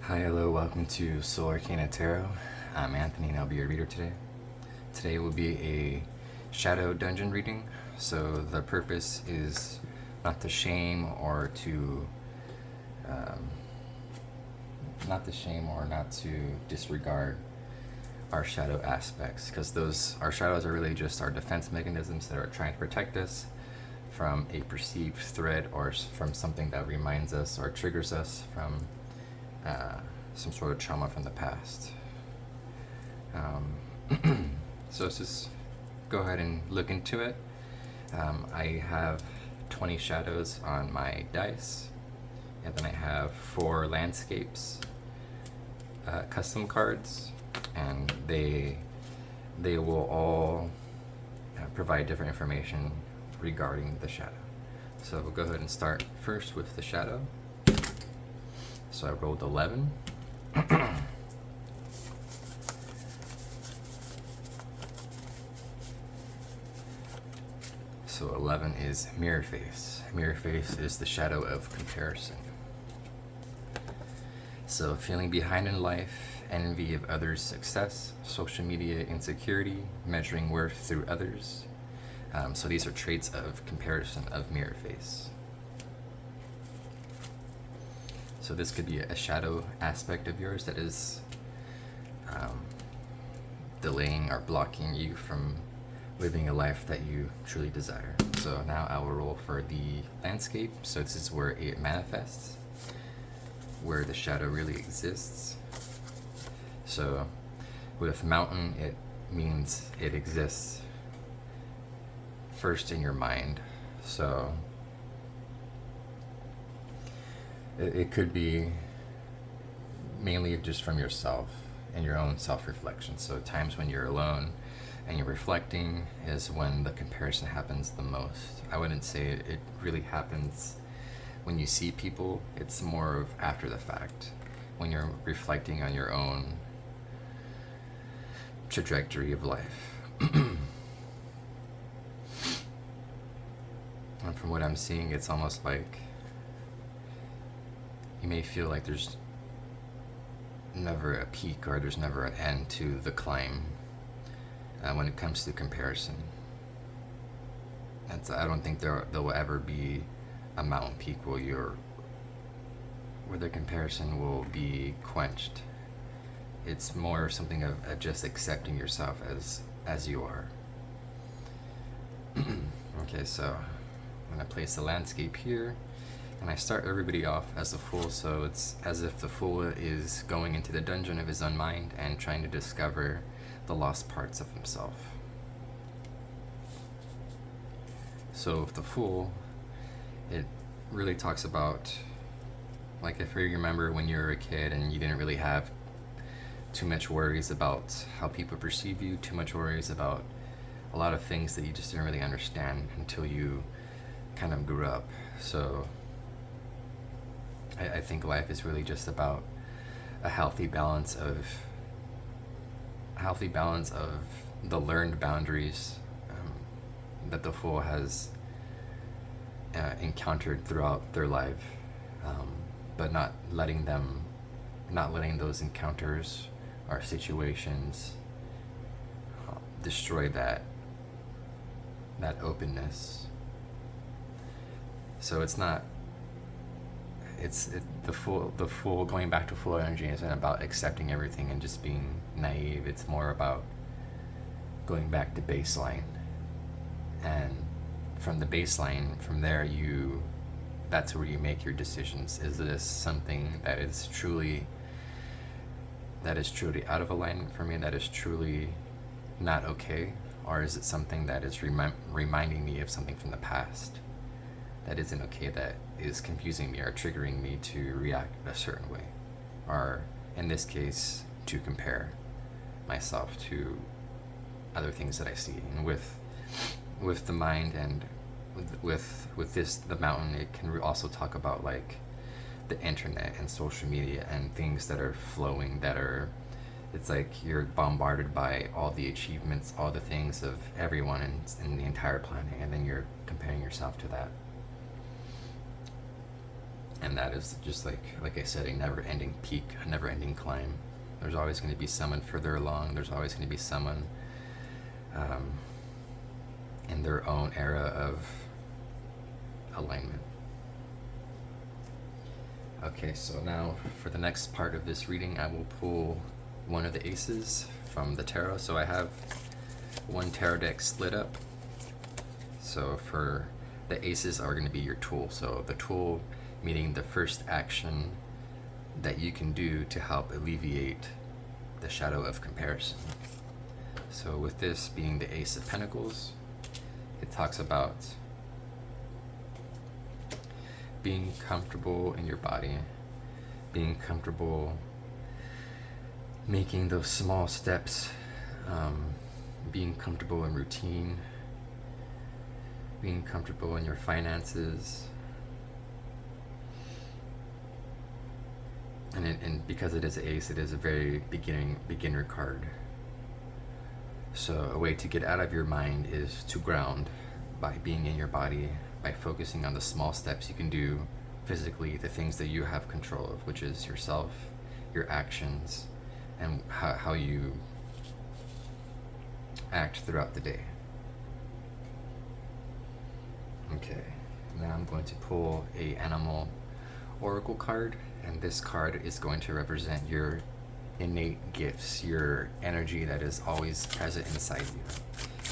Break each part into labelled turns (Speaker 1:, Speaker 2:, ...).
Speaker 1: Hi, hello, welcome to soularcanatarot. I'm Anthony and I'll be your reader today. Today will be a shadow dungeon reading, so the purpose is not to shame or not to disregard our shadow aspects, because our shadows are really just our defense mechanisms that are trying to protect us from a perceived threat or from something that reminds us or triggers us from some sort of trauma from the past. So let's just go ahead and look into it. I have 20 shadows on my dice, and then I have 4 landscapes custom cards, and they will all provide different information regarding the shadow. So we'll go ahead and start first with the shadow. So I rolled 11. So 11 is mirror face. Mirror face is the shadow of comparison. So feeling behind in life, envy of others' success, social media insecurity, measuring worth through others. So these are traits of comparison of mirror face. So this could be a shadow aspect of yours that is delaying or blocking you from living a life that you truly desire. So now I will roll for the landscape. So this is where it manifests, where the shadow really exists. So with mountain, it means it exists first in your mind. So it could be mainly just from yourself and your own self-reflection. So times when you're alone and you're reflecting is when the comparison happens the most. I wouldn't say it really happens when you see people. It's more of after the fact, when you're reflecting on your own trajectory of life. And from what I'm seeing, it's almost like you may feel like there's never a peak or there's never an end to the climb when it comes to comparison. I don't think there will ever be a mountain peak where the comparison will be quenched. It's more something of just accepting yourself as you are. Okay, so I'm going to place the landscape here. And I start everybody off as the Fool, so it's as if the Fool is going into the dungeon of his own mind and trying to discover the lost parts of himself. So with the Fool, it really talks about, like, if you remember when you were a kid and you didn't really have too much worries about how people perceive you, too much worries about a lot of things that you just didn't really understand until you kind of grew up. So I think life is really just about a healthy balance of the learned boundaries that the Fool has encountered throughout their life, but not letting those encounters or situations destroy that openness. So the Fool going back to Fool energy isn't about accepting everything and just being naive. It's more about going back to baseline, and from the baseline, from there, that's where you make your decisions. Is this something that is truly out of alignment for me, that is truly not okay, or is it something that is reminding me of something from the past that isn't okay, that is confusing me or triggering me to react a certain way, or in this case, to compare myself to other things that I see. And with the mind and with the mountain, it can also talk about like the internet and social media and things that are flowing, it's like you're bombarded by all the achievements, all the things of everyone in the entire planet, and then you're comparing yourself to that. And that is just like I said, a never-ending peak, a never-ending climb. There's always going to be someone further along. There's always going to be someone in their own era of alignment. Okay, so now for the next part of this reading, I will pull one of the aces from the tarot. So I have one tarot deck split up. So for the aces are going to be your tool. So the tool meaning the first action that you can do to help alleviate the shadow of comparison. So with this being the Ace of Pentacles, it talks about being comfortable in your body, being comfortable making those small steps, being comfortable in routine, being comfortable in your finances. And because it is an ace, it is a very beginner card. So a way to get out of your mind is to ground by being in your body, by focusing on the small steps you can do physically, the things that you have control of, which is yourself, your actions, and how you act throughout the day. Okay, now I'm going to pull a animal oracle card, and this card is going to represent your innate gifts, your energy that is always present inside you.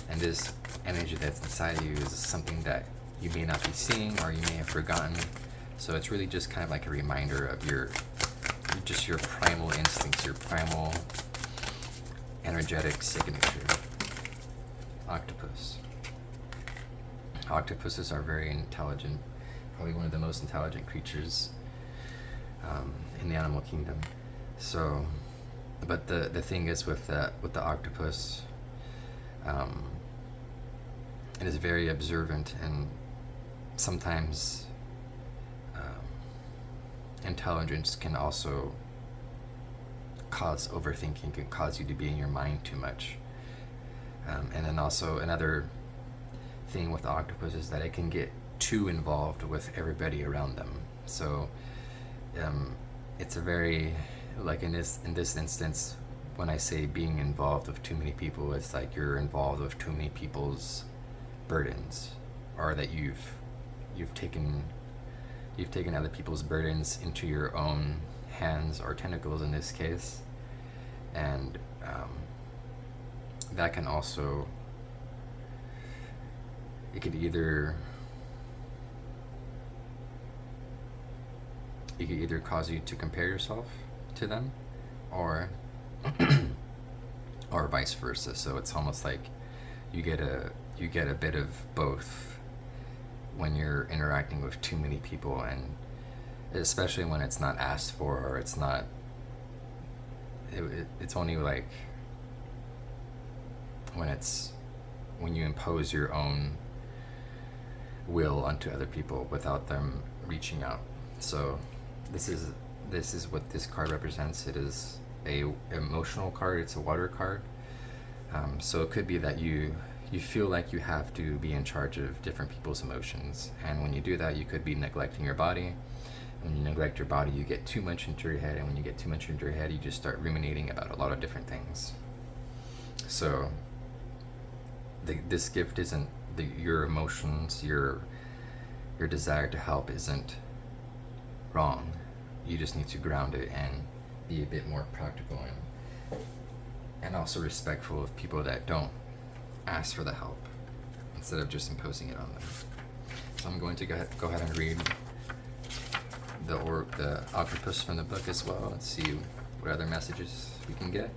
Speaker 1: And this energy that's inside you is something that you may not be seeing or you may have forgotten. So it's really just kind of like a reminder of your primal instincts, your primal energetic signature. Octopus. Octopuses are very intelligent, probably one of the most intelligent creatures in the animal kingdom. So, but the thing is with the octopus, it is very observant, and sometimes intelligence can also cause overthinking, can cause you to be in your mind too much. And then also another thing with the octopus is that it can get too involved with everybody around them. So it's a very, like in this instance, when I say being involved with too many people, it's like you're involved with too many people's burdens, or that you've taken other people's burdens into your own hands or tentacles in this case, and that can also, it could either cause you to compare yourself to them, or or vice versa. So it's almost like you get a bit of both when you're interacting with too many people, and especially when it's not asked for, or it's not it's only like when you impose your own will onto other people without them reaching out. So this is what this card represents. It is a emotional card. It's a water card. So it could be that you feel like you have to be in charge of different people's emotions, and when you do that, you could be neglecting your body. When you neglect your body, you get too much into your head, and when you get too much into your head, you just start ruminating about a lot of different things. So this gift isn't your emotions, your desire to help isn't wrong. You just need to ground it and be a bit more practical and also respectful of people that don't ask for the help, instead of just imposing it on them. So I'm going to go ahead and read the octopus from the book as well, and see what other messages we can get.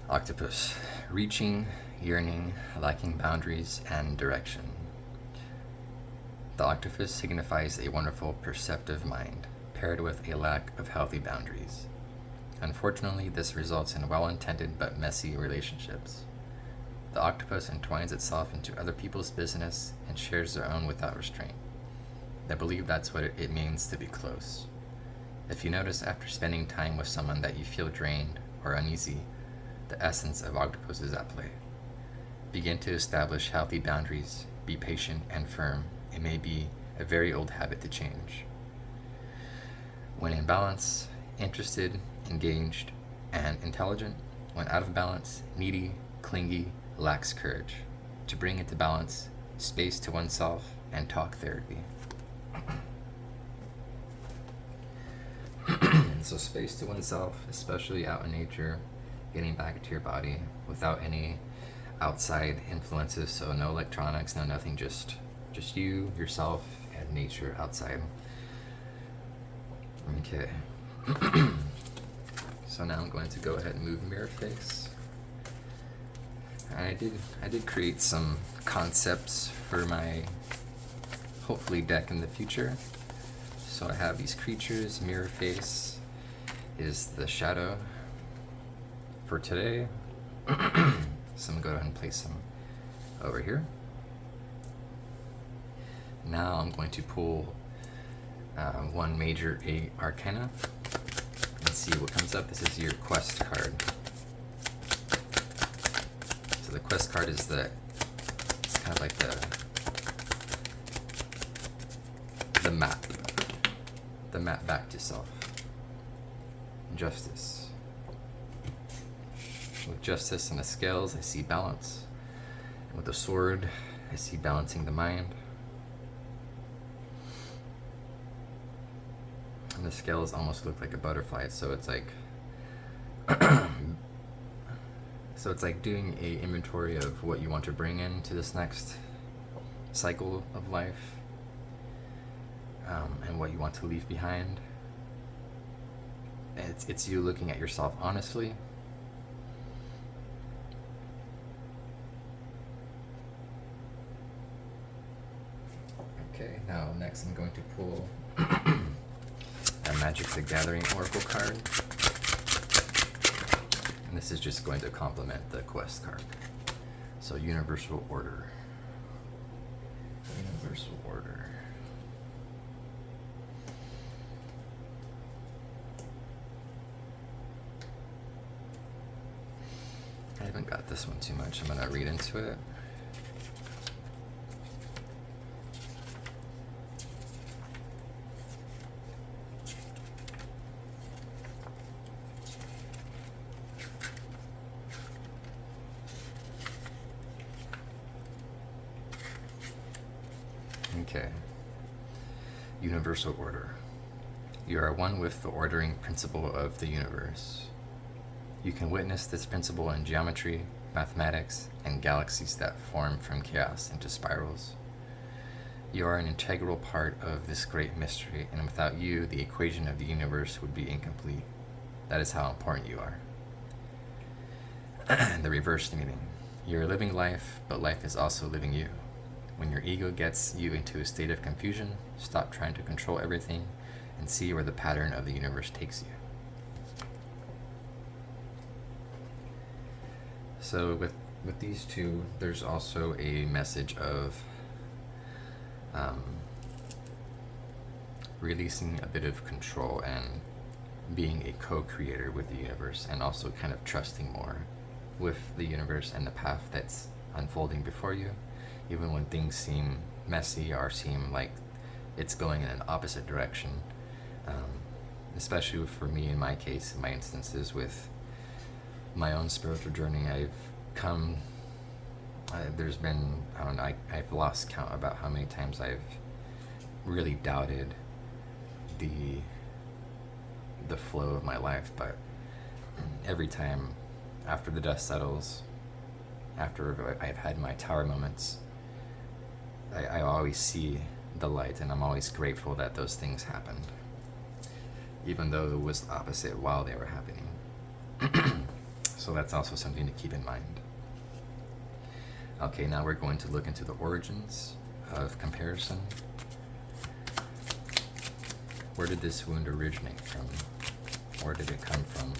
Speaker 1: Octopus. Reaching, yearning, lacking boundaries and direction. The octopus signifies a wonderful, perceptive mind, paired with a lack of healthy boundaries. Unfortunately, this results in well-intended but messy relationships. The octopus entwines itself into other people's business and shares their own without restraint. I believe that's what it means to be close. If you notice after spending time with someone that you feel drained or uneasy, the essence of octopus is at play. Begin to establish healthy boundaries, be patient and firm. It may be a very old habit to change. When in balance, interested, engaged, and intelligent. When out of balance, needy, clingy, lacks courage. To bring into balance, space to oneself, and talk therapy. So space to oneself, especially out in nature, getting back into your body without any outside influences, so no electronics, no nothing, just you, yourself, and nature outside. Okay. So now I'm going to go ahead and move mirror face. I did create some concepts for my hopefully deck in the future. So I have these creatures. Mirror face is the shadow for today. So I'm gonna go ahead and place them over here. Now I'm going to pull one major arcana and see what comes up. This is your quest card. So the quest card is it's kind of like the map back to self. Justice. With justice and the scales, I see balance. And with the sword, I see balancing the mind. And the scales almost look like a butterfly, so it's like doing a inventory of what you want to bring into this next cycle of life, and what you want to leave behind. It's you looking at yourself honestly. Okay, now next I'm going to pull a Magic the Gathering Oracle card. And this is just going to complement the quest card. So Universal Order. Universal Order. I haven't got this one too much. I'm gonna read into it. Okay. Universal Order. You are one with the ordering principle of the universe. You can witness this principle in geometry, mathematics, and galaxies that form from chaos into spirals. You are an integral part of this great mystery, and without you, the equation of the universe would be incomplete. That is how important you are. The reverse meaning. You're living life, but life is also living you. When your ego gets you into a state of confusion, stop trying to control everything and see where the pattern of the universe takes you. So with these two, there's also a message of releasing a bit of control and being a co-creator with the universe, and also kind of trusting more with the universe and the path that's unfolding before you, even when things seem messy or seem like it's going in an opposite direction. Especially for me, in my case, in my instances with my own spiritual journey, there's been, I've lost count about how many times I've really doubted the flow of my life, but every time after the dust settles, after I've had my tower moments, I always see the light, and I'm always grateful that those things happened, even though it was the opposite while they were happening. So that's also something to keep in mind. Okay, now we're going to look into the origins of comparison. Where did this wound originate from? Where did it come from?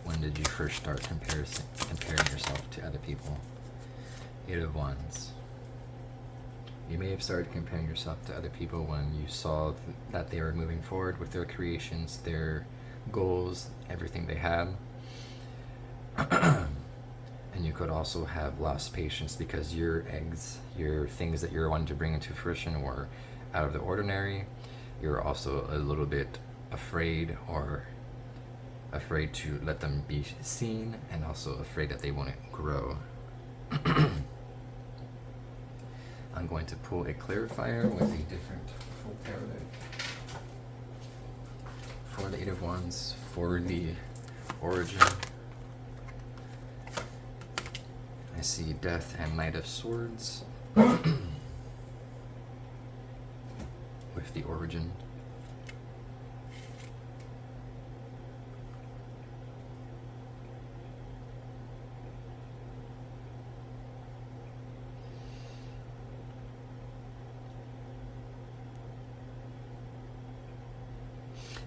Speaker 1: When did you first start comparing yourself to other people? Eight of Wands. You may have started comparing yourself to other people when you saw that they were moving forward with their creations, their goals, everything they had. And you could also have lost patience because your eggs, your things that you're wanting to bring into fruition were out of the ordinary. You're also a little bit afraid to let them be seen, and also afraid that they won't grow. I'm going to pull a clarifier with a different full tarot deck for the Eight of Wands, for the origin. I see Death and Knight of Swords with the origin.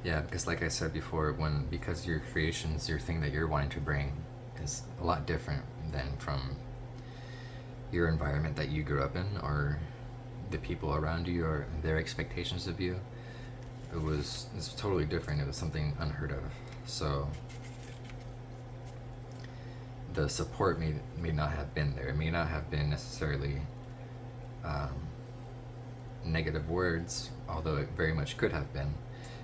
Speaker 1: Yeah, because like I said before, because your creations, your thing that you're wanting to bring is a lot different than from your environment that you grew up in, or the people around you, or their expectations of you. It's totally different. It was something unheard of. So the support may not have been there. It may not have been necessarily negative words, although it very much could have been.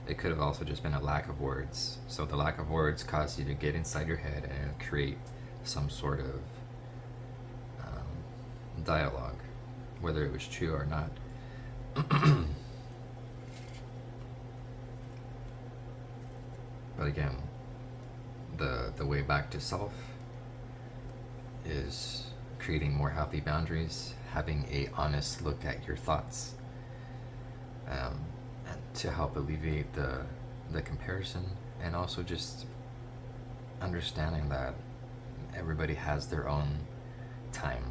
Speaker 1: It could have also just been a lack of words. So the lack of words caused you to get inside your head and create some sort of dialogue, whether it was true or not. But again, the way back to self is creating more healthy boundaries, having a honest look at your thoughts, and to help alleviate the comparison, and also just understanding that everybody has their own time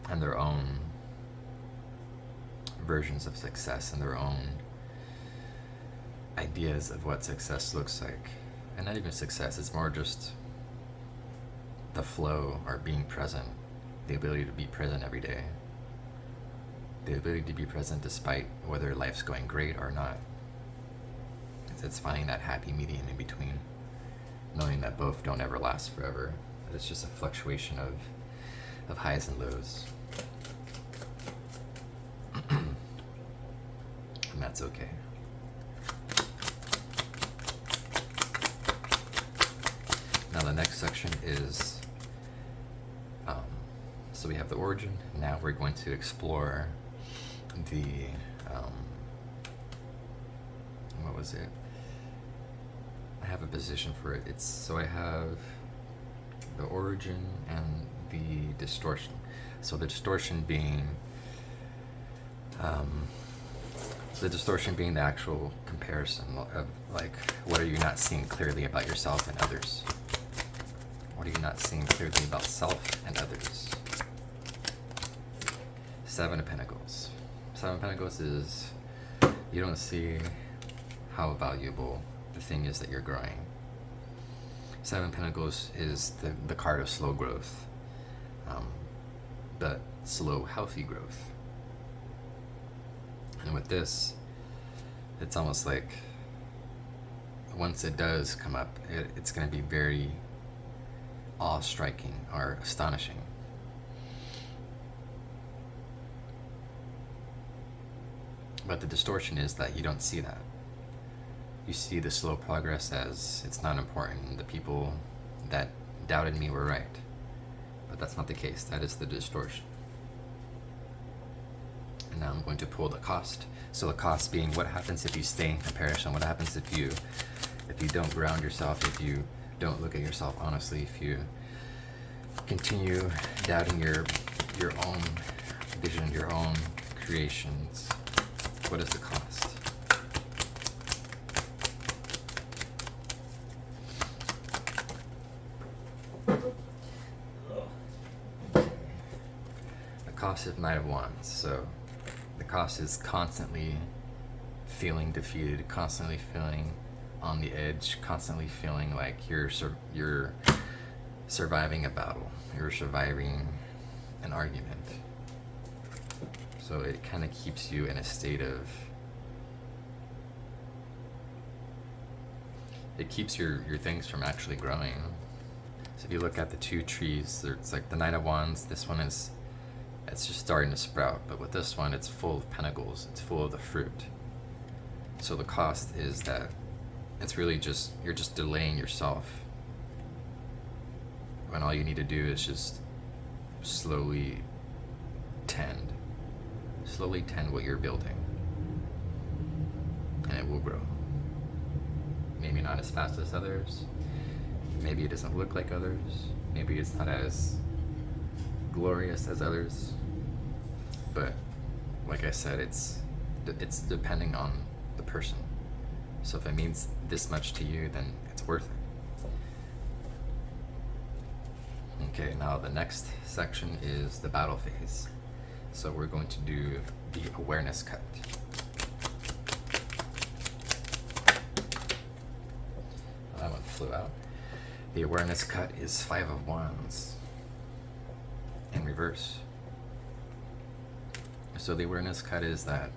Speaker 1: and their own versions of success and their own ideas of what success looks like. And not even success, it's more just the flow, or being present, the ability to be present every day, the ability to be present despite whether life's going great or not. It's finding that happy medium in between, knowing that both don't ever last forever. It's just a fluctuation of highs and lows. And that's okay. Now the next section is, so we have the origin. Now we're going to explore the, what was it? I have a position for it. So I have the origin and the distortion. So the distortion being, the actual comparison of, like, what are you not seeing clearly about yourself and others? What are you not seeing clearly about self and others? Seven of Pentacles. Seven of Pentacles is, you don't see how valuable the thing is that you're growing. Seven of Pentacles is the card of slow growth, but slow, healthy growth. And with this, it's almost like once it does come up, it's going to be very awe-striking or astonishing. But the distortion is that you don't see that. You see the slow progress as it's not important. The people that doubted me were right. But that's not the case. That is the distortion. And now I'm going to pull the cost. So the cost being, what happens if you stay in comparison? What happens if you don't ground yourself, if you don't look at yourself honestly, if you continue doubting your own vision, your own creations? What is the cost? The cost of Knight of Wands. So the cost is constantly feeling defeated, constantly feeling on the edge, constantly feeling like you're surviving a battle. you're surviving an argument. So it kind of keeps you in a state of, it keeps your things from actually growing. So if you look at the two trees, it's like the Knight of Wands. This one is, it's just starting to sprout. But with this one, it's full of pentacles. It's full of the fruit. So the cost is that it's really just, you're just delaying yourself. When all you need to do is just slowly tend what you're building. And it will grow. Maybe not as fast as others. Maybe it doesn't look like others. Maybe it's not as glorious as others. But like I said, it's depending on the person. So if it means this much to you, then it's worth it. Okay, now the next section is the battle phase. So we're going to do the awareness cut. That one flew out. The awareness cut is 5 of Wands in reverse. So the awareness cut is that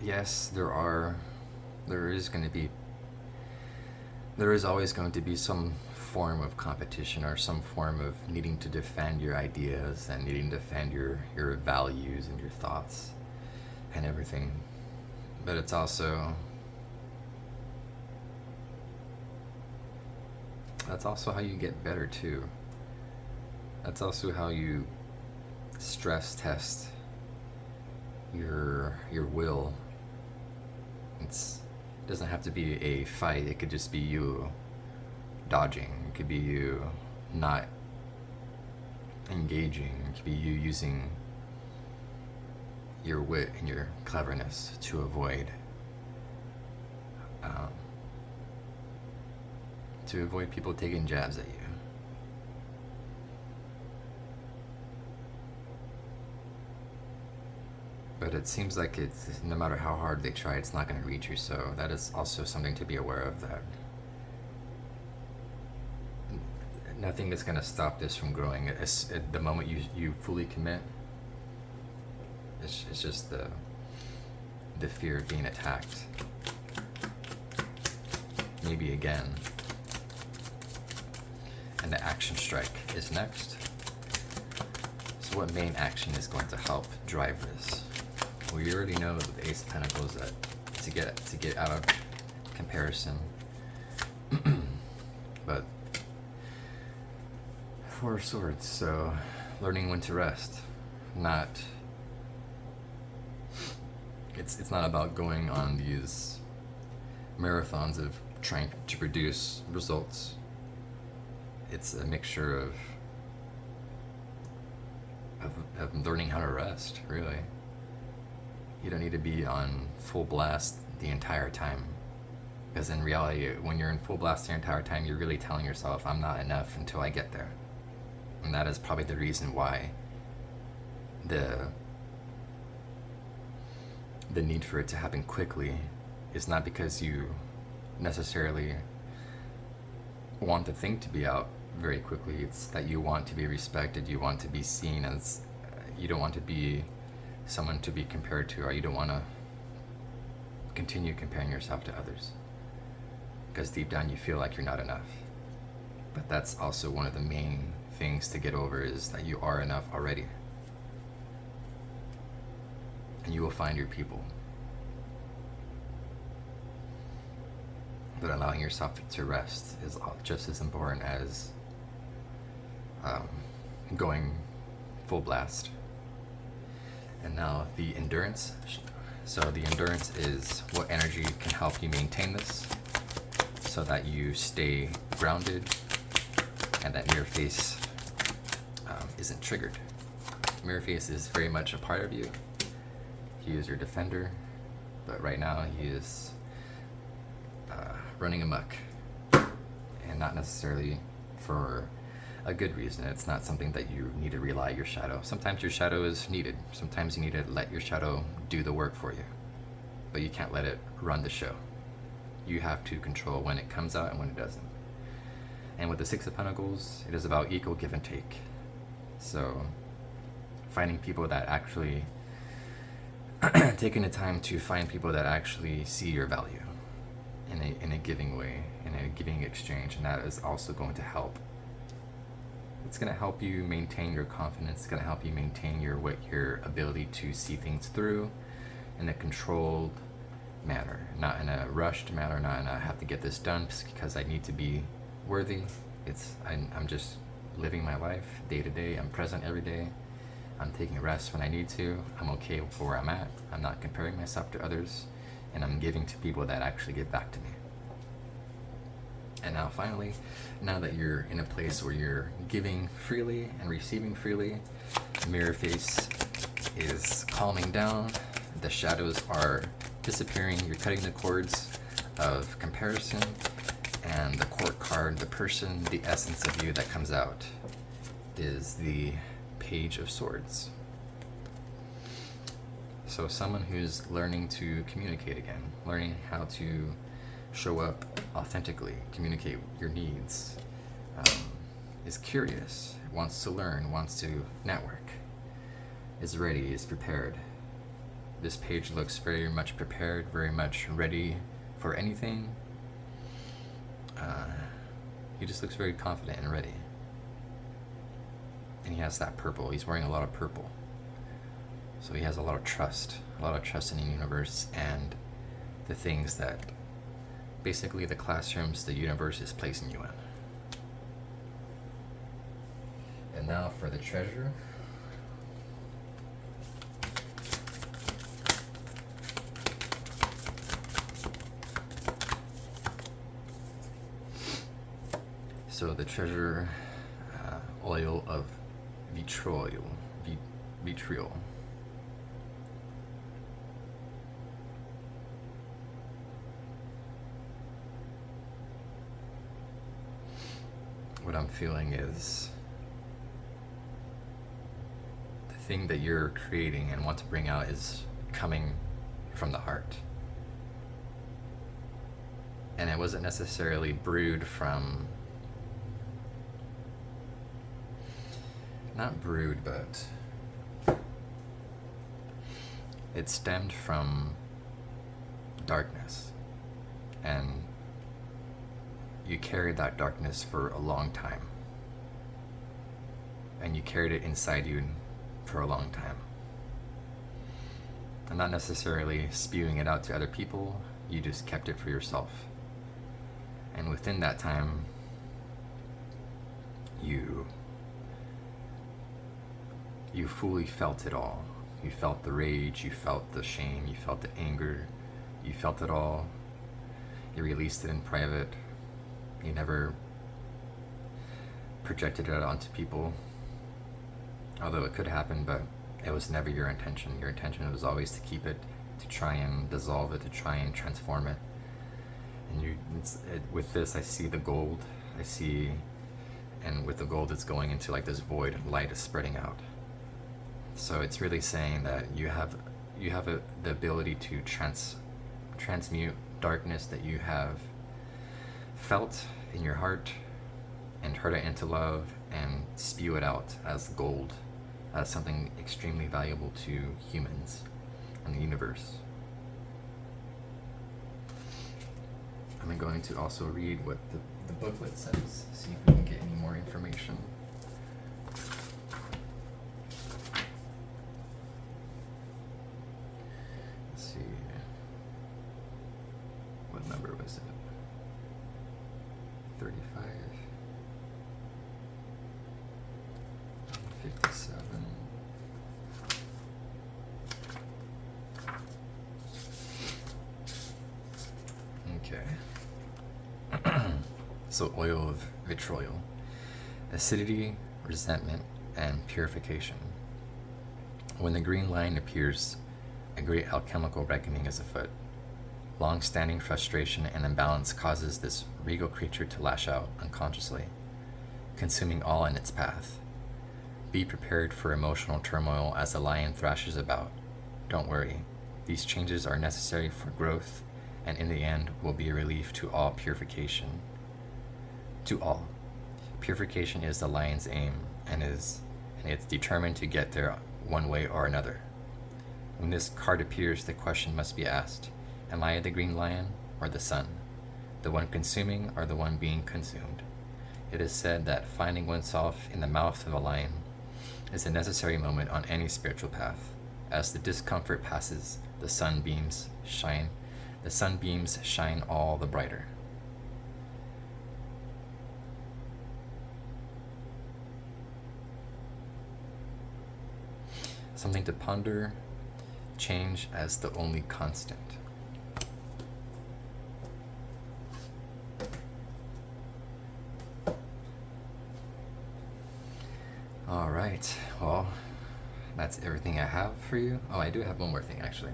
Speaker 1: yes, there is always going to be some form of competition or some form of needing to defend your ideas and needing to defend your values and your thoughts and everything. But it's also, that's also how you get better too. That's also how you stress test your will. It doesn't have to be a fight. It could just be you dodging. It could be you not engaging. It could be you using your wit and your cleverness to avoid people taking jabs at you. But it seems like it's, no matter how hard they try, it's not going to reach you. So that is also something to be aware of, that nothing is going to stop this from growing. At the moment you fully commit, it's just the fear of being attacked. Maybe again. And the action strike is next. So what main action is going to help drive this? Well, you already know with the Ace of Pentacles that to get out of comparison. But 4 of Swords, so learning when to rest. It's not about going on these marathons of trying to produce results. It's a mixture of learning how to rest, really. You don't need to be on full blast the entire time. Because in reality, when you're in full blast the entire time, you're really telling yourself, I'm not enough until I get there. And that is probably the reason why the need for it to happen quickly is not because you necessarily want the thing to be out very quickly. It's that you want to be respected, you want to be seen as, you don't want to be someone to be compared to, or you don't want to continue comparing yourself to others. Because deep down you feel like you're not enough. But that's also one of the main things to get over, is that you are enough already. And you will find your people. But allowing yourself to rest is just as important as going full blast. And now the endurance. So the endurance is what energy can help you maintain this so that you stay grounded and that mirror face isn't triggered. Mirror face is very much a part of you. He is your defender, but right now he is running amok, and not necessarily for a good reason. It's not something that you need to rely your shadow. Sometimes your shadow is needed. Sometimes you need to let your shadow do the work for you. But you can't let it run the show. You have to control when it comes out and when it doesn't. And with the Six of Pentacles, it is about equal give and take. So finding people that actually taking the time to find people that actually see your value in a giving way, in a giving exchange, and that is also going to help. It's going to help you maintain your confidence. It's going to help you maintain your ability to see things through in a controlled manner, not in a rushed manner, not in a have to get this done because I need to be worthy. I'm just living my life day to day. I'm present every day. I'm taking rest when I need to. I'm okay with where I'm at. I'm not comparing myself to others, and I'm giving to people that actually give back to me. And now finally, now that you're in a place where you're giving freely and receiving freely, mirror face is calming down, the shadows are disappearing, you're cutting the cords of comparison, and the court card, the person, the essence of you that comes out is the Page of Swords. So someone who's learning to communicate again, learning how to show up authentically, communicate your needs, is curious, wants to learn, wants to network, is ready, is prepared. This page looks very much prepared, very much ready for anything. He just looks very confident and ready. And he has that purple. He's wearing a lot of purple. So he has a lot of trust in the universe and the things that basically the classrooms the universe is placing you in. And now for the treasure. So the treasure, oil of vitriol. What I'm feeling is the thing that you're creating and want to bring out is coming from the heart. And it wasn't necessarily brewed from, not brewed, but it stemmed from darkness. And you carried that darkness for a long time. And you carried it inside you for a long time. And not necessarily spewing it out to other people, you just kept it for yourself. And within that time, you fully felt it all. You felt the rage, you felt the shame, you felt the anger, you felt it all. You released it in private. You never projected it onto people, although it could happen, but it was never your intention. Your intention was always to keep it, to try and dissolve it, to try and transform it. And with this, I see the gold. And with the gold, it's going into like this void, and light is spreading out. So it's really saying that you have the ability to transmute darkness that you have felt in your heart and turn it into love and spew it out as gold, as something extremely valuable to humans and the universe. I'm going to also read what the booklet says, see if we can get any more information. Let's see. What number was it? 35, 57. Okay. So oil of vitriol, acidity, resentment, and purification. When the green line appears, a great alchemical reckoning is afoot. Long-standing frustration and imbalance causes this regal creature to lash out unconsciously. consuming all in its path. Be prepared for emotional turmoil as the lion thrashes about. Don't worry, these changes are necessary for growth, and in the end will be a relief to all purification. To all. Purification is the lion's aim, and it's determined to get there one way or another. When this card appears, the question must be asked, am I the green lion or the sun? The one consuming or the one being consumed? It is said that finding oneself in the mouth of a lion is a necessary moment on any spiritual path. As the discomfort passes, the sunbeams shine all the brighter. Something to ponder, change as the only constant. All right, well, that's everything I have for you. Oh, I do have one more thing actually.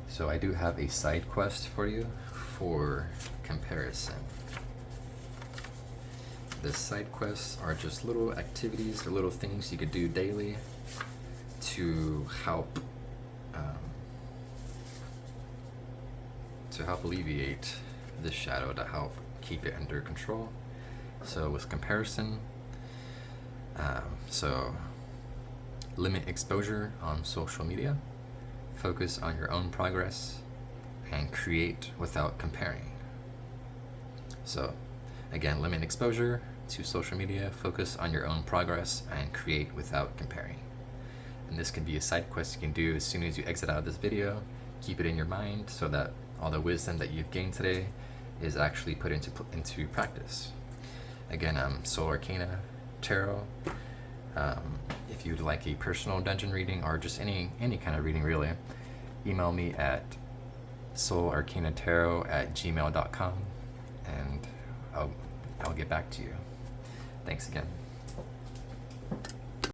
Speaker 1: So I do have a side quest for you for comparison. The side quests are just little activities or little things you could do daily to help alleviate this shadow, to help keep it under control. So with comparison, so limit exposure on social media, focus on your own progress, and create without comparing. So again, limit exposure to social media, focus on your own progress, and create without comparing. And this can be a side quest you can do as soon as you exit out of this video. Keep it in your mind so that all the wisdom that you've gained today is actually put into practice. Again, I'm soularcanatarot. If you'd like a personal dungeon reading or just any kind of reading really, email me at soularcanatarot@gmail.com and I'll get back to you. Thanks again.